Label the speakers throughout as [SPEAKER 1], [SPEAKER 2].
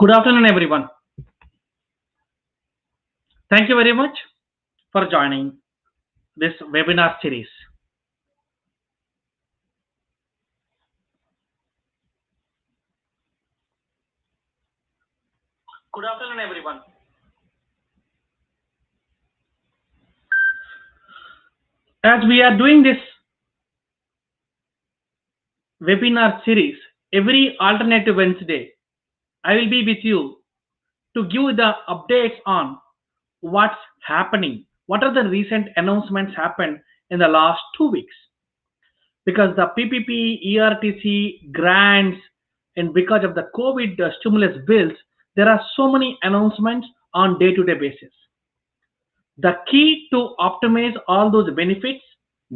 [SPEAKER 1] Good afternoon, everyone. Thank you very much for joining this webinar series. Good afternoon, everyone. As we are doing this webinar series every alternative Wednesday, I will be with you to give the updates on what's happening. What are the recent announcements happened in the last 2 weeks? Because the PPP, ERTC grants, and because of the COVID stimulus bills, there are so many announcements on day-to-day basis. The key to optimize all those benefits,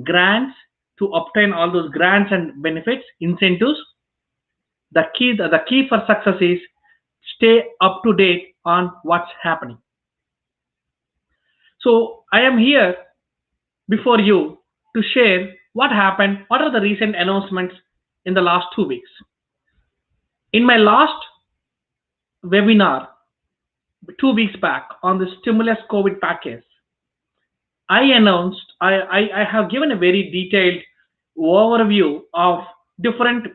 [SPEAKER 1] grants, to obtain all those grants and benefits, incentives, the key for success is stay up to date on what's happening. So I am here before you to share what happened, what are the recent announcements in the last 2 weeks. In my last webinar 2 weeks back on the stimulus COVID package, I have given a very detailed overview of different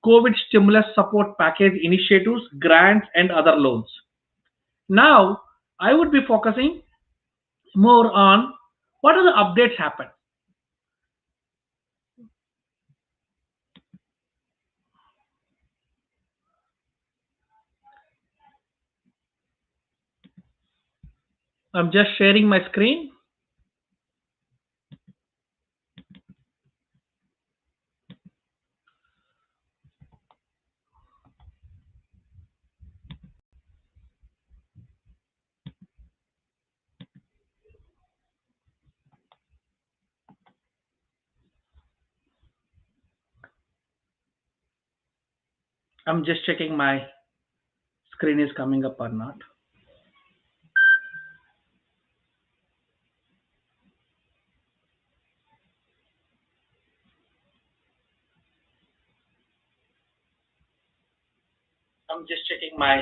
[SPEAKER 1] COVID stimulus support package initiatives, grants, and other loans. Now, I would be focusing more on what are the updates happen. I'm just sharing my screen. I'm just checking my screen is coming up or not. I'm just checking my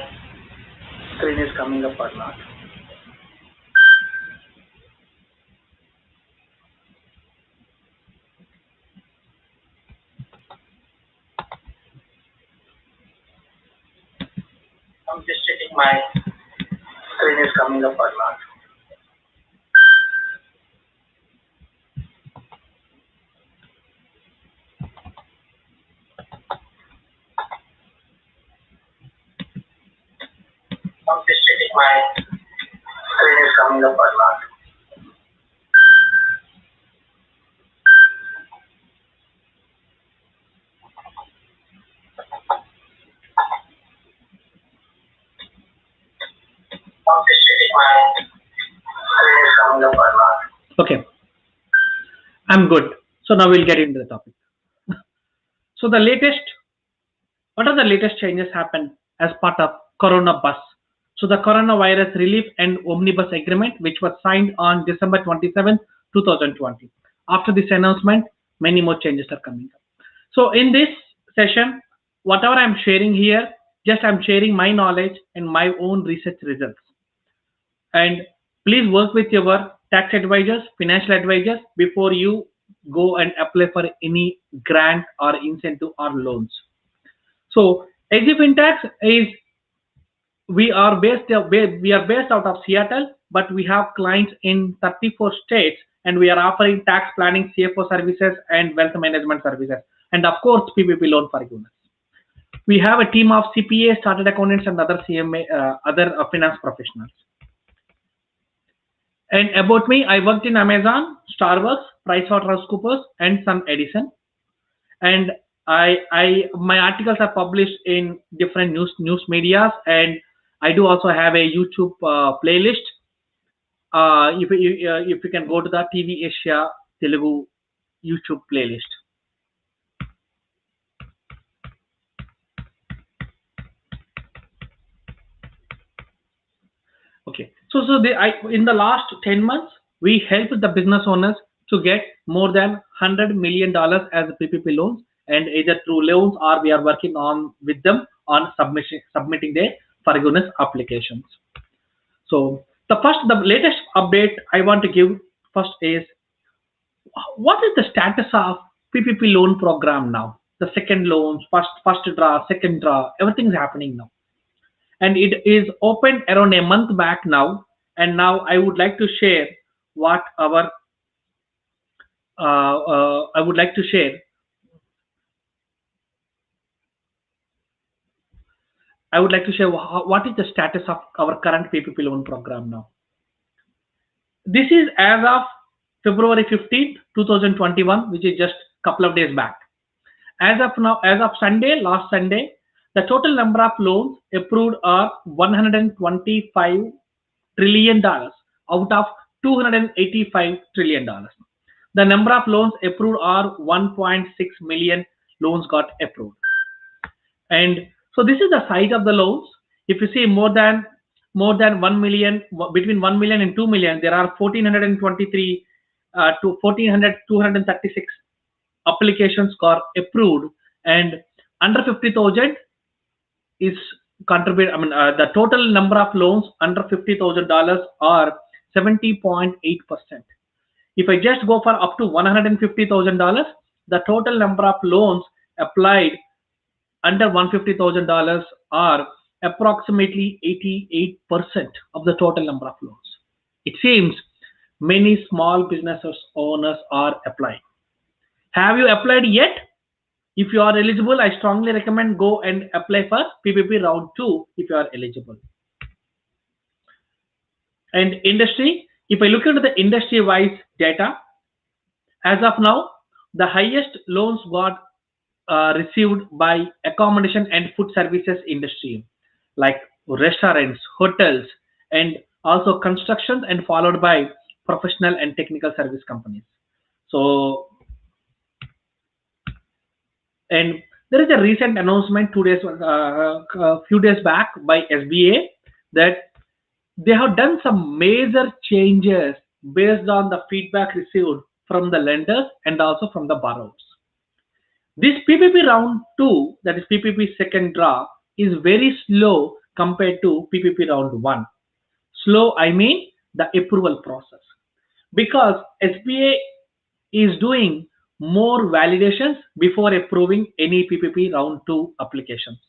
[SPEAKER 1] screen is coming up or not. I'm just checking my screen is coming up or not. I'm just checking my screen is coming up or not. I'm just checking my screen is coming up or not. Okay, I'm good. So now we'll get into the topic. So what are the latest changes happened as part of Corona Bus? So the Coronavirus Relief and Omnibus Agreement, which was signed on December 27, 2020. After this announcement, many more changes are coming up. So in this session, whatever I'm sharing here, just I'm sharing my knowledge and my own research results. And please work with your tax advisors, financial advisors before you go and apply for any grant or incentive or loans. So AG FinTax is we are based out of Seattle, but we have clients in 34 states, and we are offering tax planning, CFO services, and wealth management services, and of course PPP loan forgiveness. We have a team of CPA, chartered accountants, and other finance professionals. And about me, I worked in Amazon, Starbucks, PricewaterhouseCoopers, and Sun Edison. And my articles are published in different news medias, and I do also have a YouTube playlist. If you can go to the TV Asia Telugu YouTube playlist. Okay, so in the last 10 months, we helped the business owners to get more than $100 million as PPP loans, and either through loans or we are working on with them on submitting their forgiveness applications. So the latest update I want to give first is what is the status of PPP loan program now? The second loans, first draw, second draw, everything is happening now, and it is opened around a month back now. And now I would like to share what our I would like to share. I would like to share what is the status of our current PPP loan program now. This is as of February 15th, 2021, which is just a couple of days back. As of now, as of Sunday, last Sunday, the total number of loans approved are $125 trillion out of $285 trillion. The number of loans approved are 1.6 million loans got approved. And so this is the size of the loans. If you see more than 1 million, between 1 million and 2 million, there are 1423 to 1400 236 applications got approved, and under 50,000 is contribute. I mean, the total number of loans under $50,000 are 70.8%. If I just go for up to $150,000, the total number of loans applied under $150,000 are approximately 88% of the total number of loans. It seems many small businesses owners are applying. Have you applied yet? If you are eligible, I strongly recommend go and apply for PPP round 2 if you are eligible. And industry, if I look into the industry-wise data, as of now, the highest loans got received by accommodation and food services industry, like restaurants, hotels, and also construction, and followed by professional and technical service companies. So, and there is a recent announcement a few days back by SBA that they have done some major changes based on the feedback received from the lenders and also from the borrowers. This PPP round 2, that is PPP second draw, is very slow compared to PPP round 1. Slow, I mean the approval process, because SBA is doing more validations before approving any PPP round 2 applications.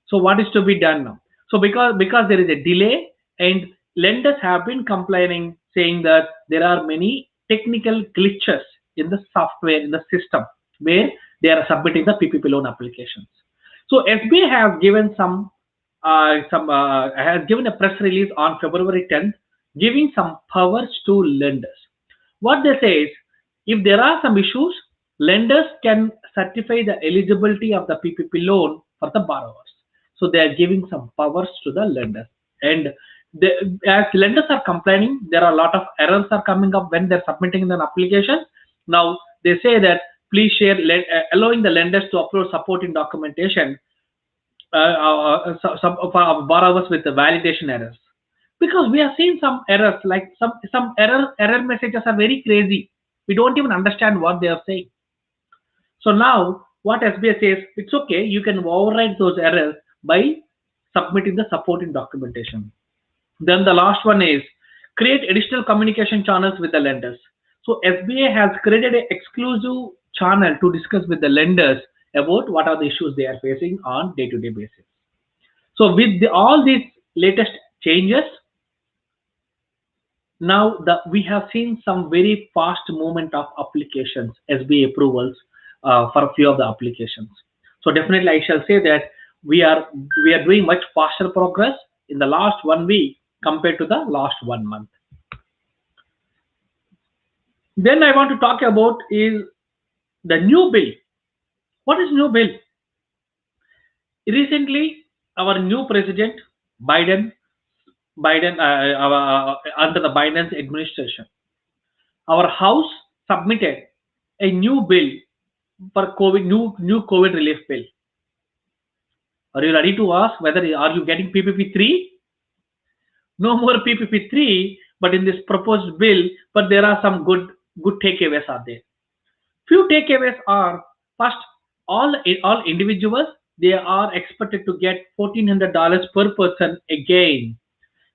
[SPEAKER 1] So what is to be done now? So because there is a delay, and lenders have been complaining, saying that there are many technical glitches in the software, in the system, where they are submitting the PPP loan applications. So SBA has given has given a press release on February 10th, giving some powers to lenders. What they say is, if there are some issues, lenders can certify the eligibility of the PPP loan for the borrowers. So they are giving some powers to the lenders. And as lenders are complaining, there are a lot of errors are coming up when they're submitting an application. Now they say that please share, allowing the lenders to upload supporting documentation for borrowers with the validation errors, because we have seen some errors, like some error messages are very crazy. We don't even understand what they are saying. So now what SBI says, it's okay, you can override those errors by submitting the supporting documentation. Then the last one is create additional communication channels with the lenders. So SBA has created an exclusive channel to discuss with the lenders about what are the issues they are facing on day-to-day basis. So with all these latest changes, now we have seen some very fast movement of applications, SBA approvals for a few of the applications. So definitely I shall say that we are doing much faster progress in the last 1 week compared to the last 1 month. Then I want to talk about is the new bill. What is new bill? Recently, our new president, Biden, under the Biden's administration, our House submitted a new bill for new COVID relief bill. Are you ready to ask whether are you getting PPP 3? No more PPP 3, but in this proposed bill, but there are some good takeaways are there. Few takeaways are, first, all individuals they are expected to get $1,400 per person again.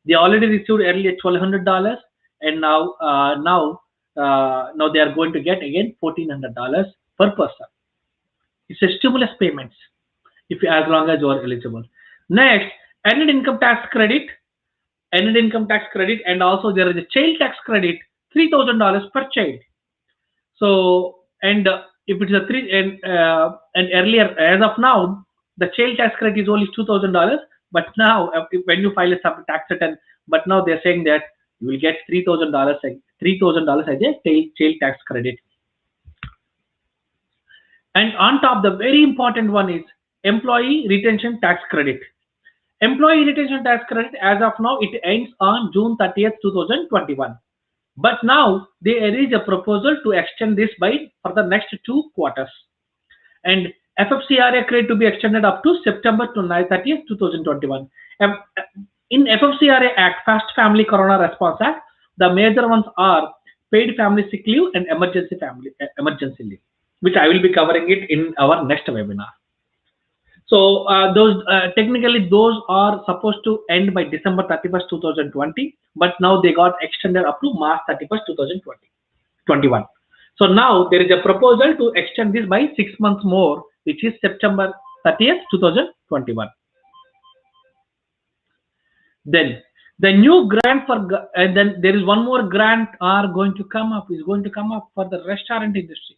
[SPEAKER 1] They already received earlier $1,200, and now they are going to get again $1,400 per person. It's a stimulus payments if as long as you are eligible. Next, earned income tax credit, and also there is a child tax credit, $3,000 per child. So, and if it's a three and earlier, as of now, the child tax credit is only $2,000. But now, when you file a sub tax return, but now they're saying that you will get $3,000, $3,000 as a child tax credit. And on top, the very important one is employee retention tax credit. Employee retention tax credit, as of now, it ends on June 30th, 2021. But now there is a proposal to extend this for the next 2 quarters. And FFCRA credit to be extended up to September 30th, 2021. In FFCRA Act, First Family Corona Response Act, the major ones are paid family sick leave and emergency leave, which I will be covering it in our next webinar. So those technically those are supposed to end by December 31st, 2020, but now they got extended up to March 31st, 2021. So now there is a proposal to extend this by 6 months more, which is September 30th, 2021. Then the new grant and then there is one more grant is going to come up for the restaurant industry.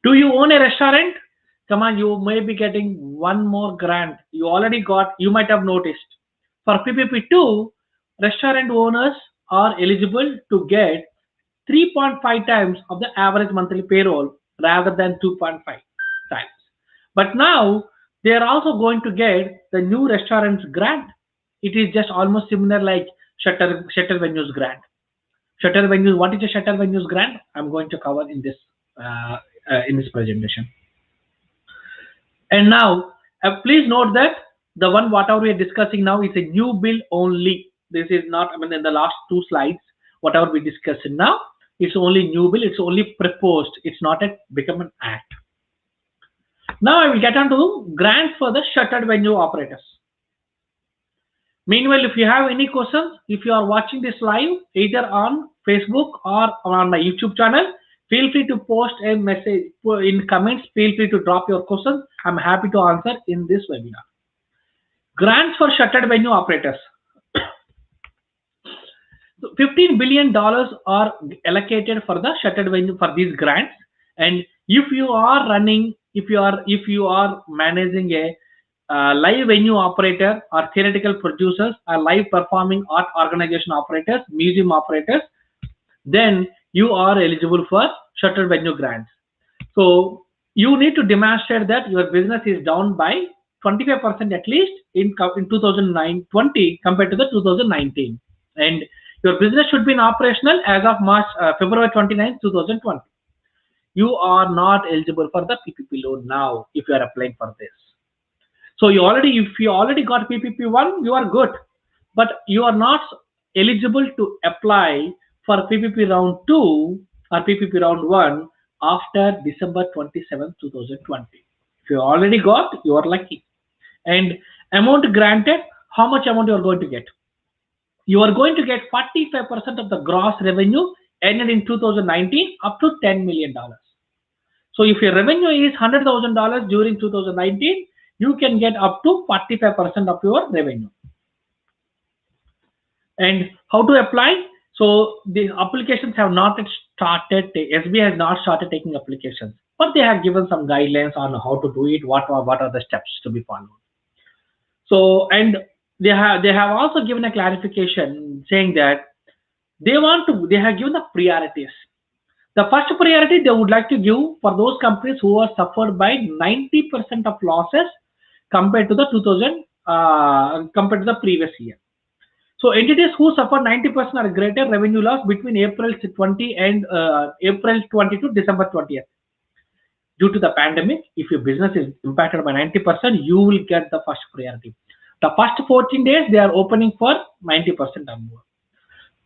[SPEAKER 1] Do you own a restaurant? Come on, you may be getting one more grant. You might have noticed. For PPP2, restaurant owners are eligible to get 3.5 times of the average monthly payroll rather than 2.5 times. But now they are also going to get the new restaurants grant. It is just almost similar like shutter venues grant. Shutter venues. What is a shutter venues grant? I'm going to cover in this presentation. And now, please note that the one whatever we are discussing now is a new bill only. This is not, in the last 2 slides, whatever we discussed now, it's only new bill. It's only proposed. It's not become an act. Now I will get on to grants for the shuttered venue operators. Meanwhile, if you have any questions, if you are watching this live, either on Facebook or on my YouTube channel, feel free to post a message in comments. Feel free to drop your questions. I'm happy to answer in this webinar. Grants for shuttered venue operators. So $15 billion are allocated for the shuttered venue for these grants. And if you are managing a live venue operator or theoretical producers or live performing art organization operators, museum operators, then you are eligible for shuttered venue grants. So you need to demonstrate that your business is down by 25% at least in 2020 compared to the 2019, and your business should be in operational as of February 29, 2020. You are not eligible for the PPP loan now if you are applying for this. So if you already got PPP1, you are good, but you are not eligible to apply for PPP round 2 or PPP round 1 after December 27, 2020. If you already got, you are lucky. And amount granted, how much amount you are going to get? You are going to get 45% of the gross revenue ended in 2019 up to $10 million. So if your revenue is $100,000 during 2019, you can get up to 45% of your revenue. And how to apply? So the applications have not started. SBI has not started taking applications, but they have given some guidelines on how to do it. What are the steps to be followed? So, and they have also given a clarification saying that they have given the priorities. The first priority they would like to give for those companies who are suffered by 90% of losses compared to the compared to the previous year. So entities who suffer 90% or greater revenue loss between April 20 and April 20 to December 20th. Due to the pandemic, if your business is impacted by 90%, you will get the first priority. The first 14 days, they are opening for 90% or more.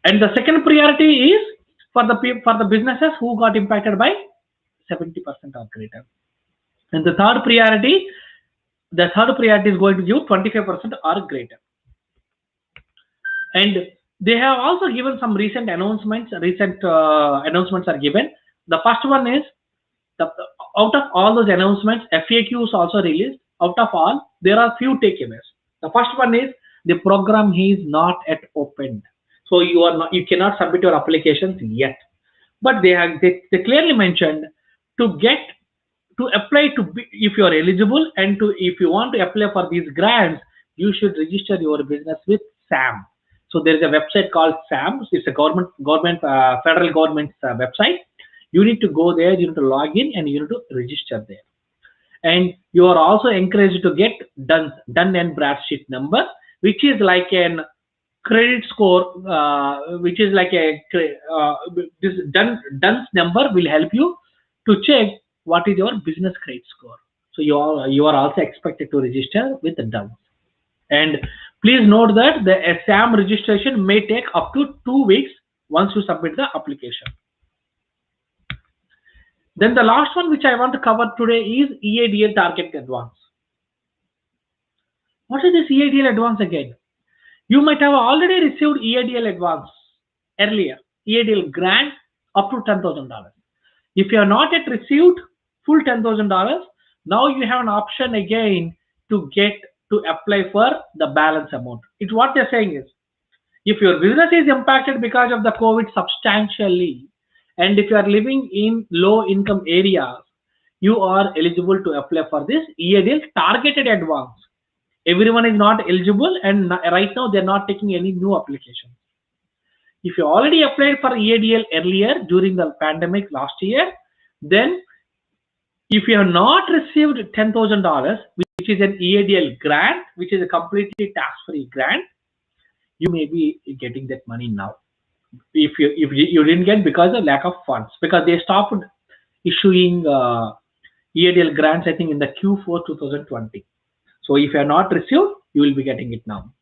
[SPEAKER 1] And the second priority is for the businesses who got impacted by 70% or greater. And the third priority The third priority is going to give 25% or greater. And they have also given some recent announcements. Recent announcements are given. The first one is the, out of all those announcements, FAQs also released. Out of all, there are few takeaways. The first one is the program is not yet opened, so you cannot submit your applications yet. But they clearly mentioned to get to apply to be, if you are eligible, and to if you want to apply for these grants, you should register your business with SAM. So there is a website called SAM. It's a federal government website. You need to go there, you need to log in, and you need to register there. And you are also encouraged to get Dun and Bradstreet number, which is like an credit score, which is like a this Dun's number will help you to check what is your business credit score. So you are also expected to register with the Dun. And please note that the SAM registration may take up to 2 weeks once you submit the application. Then the last one which I want to cover today is EIDL target advance. What is this EIDL advance again? You might have already received EIDL advance earlier, EIDL grant up to $10,000. If you have not yet received full $10,000, now you have an option again to apply for the balance amount. It's what they're saying is, if your business is impacted because of the COVID substantially, and if you are living in low income areas, you are eligible to apply for this EIDL targeted advance. Everyone is not eligible, and right now they're not taking any new applications. If you already applied for EIDL earlier during the pandemic last year, then if you have not received $10,000, which is an EIDL grant, which is a completely tax-free grant, you may be getting that money now. If you didn't get because of lack of funds, because they stopped issuing EIDL grants, I think in the Q4 2020. So if you have not received, you will be getting it now.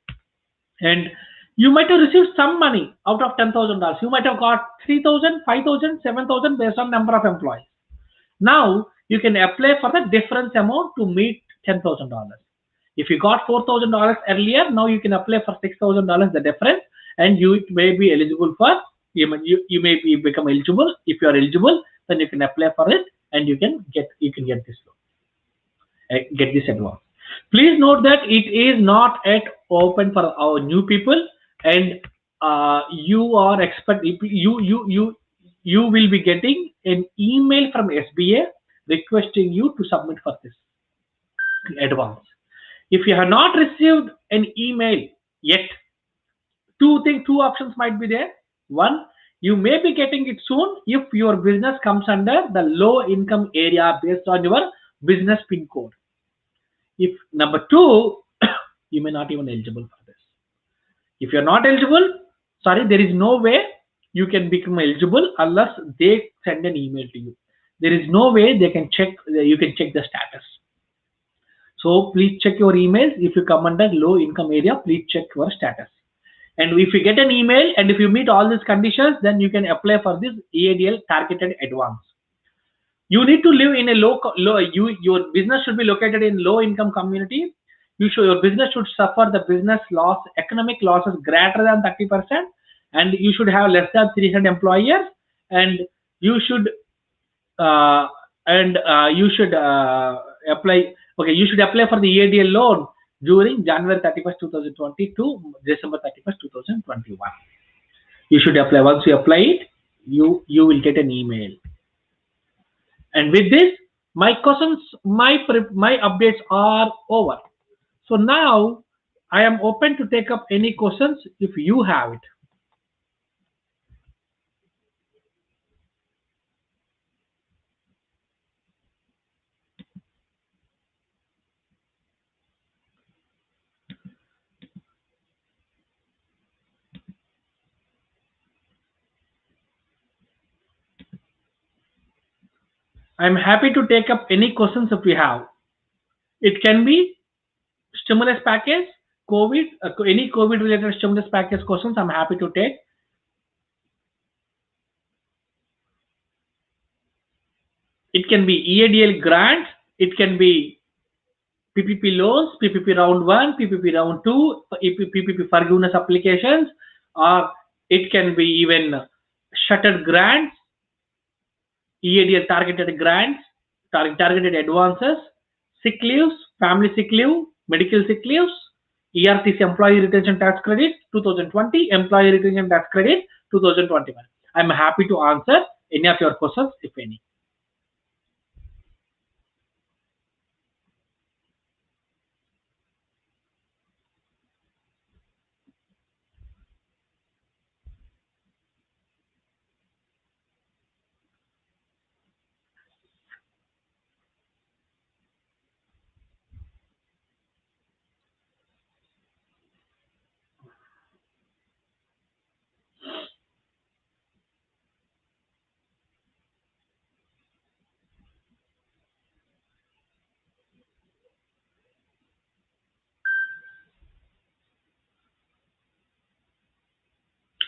[SPEAKER 1] And you might have received some money out of $10,000. You might have got 3,000, 5,000, 7,000 based on number of employees. Now you can apply for the difference amount to meet $10,000. If you got $4,000 earlier, now you can apply for $6,000, the difference, and you may be eligible for, you may become eligible. If you are eligible, then you can apply for it, and you can get this loan, get this advance. Please note that it is not yet open for our new people, and you are you will be getting an email from SBA requesting you to submit for this advance. If you have not received an email yet, two options might be there. One, you may be getting it soon if your business comes under the low income area based on your business PIN code. If number two, you may not even eligible for this. If you're not eligible, sorry, there is no way you can become eligible unless they send an email to you. There is no way they can check, you can check the status. So please check your emails. If you come under low income area, please check your status. And if you get an email and if you meet all these conditions, then you can apply for this EIDL targeted advance. You need to live in a your business should be located in low income community. Your business should suffer the business loss, economic losses greater than 30%, and you should have less than 300 employees, and you should apply. Okay, you should apply for the EIDL loan during January 31st, 2020 to December 31st, 2021. You should apply. Once you apply it, you will get an email. And with this, my questions, my updates are over. So now I am open to take up any questions if you have it. I'm happy to take up any questions if we have. It can be stimulus package, COVID, any COVID related stimulus package questions I'm happy to take. It can be EIDL grants, it can be PPP loans, PPP round 1, PPP round 2, PPP forgiveness applications, or it can be even shuttered grants, EIDL targeted grants, targeted advances, sick leaves, family sick leave, medical sick leaves, ERTC employee retention tax credit 2020, employee retention tax credit 2021. I'm happy to answer any of your questions if any.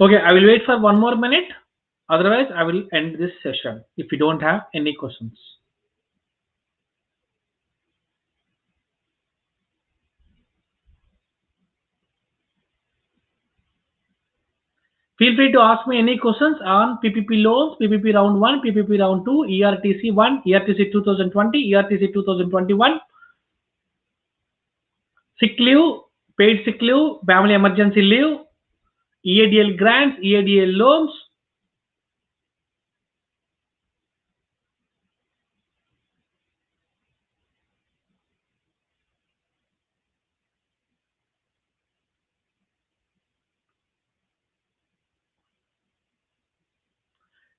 [SPEAKER 1] Okay, I will wait for 1 more minute. Otherwise, I will end this session if you don't have any questions. Feel free to ask me any questions on PPP loans, PPP round 1, PPP round 2, ERTC 1, ERTC 2020, ERTC 2021, sick leave, paid sick leave, family emergency leave, EIDL grants, EIDL loans.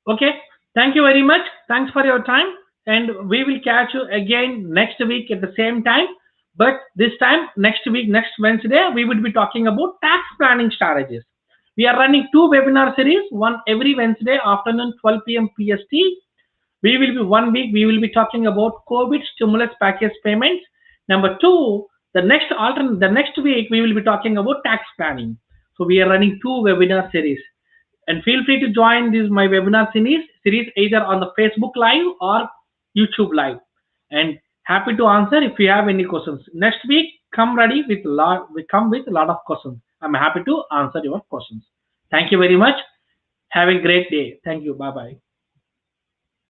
[SPEAKER 1] Okay, thank you very much. Thanks for your time. And we will catch you again next week at the same time. But this time, next week, next Wednesday, we will be talking about tax planning strategies. We are running two webinar series, one every Wednesday afternoon, 12 p.m. PST. We will be 1 week, we will be talking about COVID stimulus package payments. Number two, the next week, we will be talking about tax planning. So we are running two webinar series. And feel free to join this my webinar series either on the Facebook Live or YouTube Live. And happy to answer if you have any questions. Next week, come ready with we come with a lot of questions. I'm happy to answer your questions. Thank you very much. Have a great day. Thank you. Bye bye.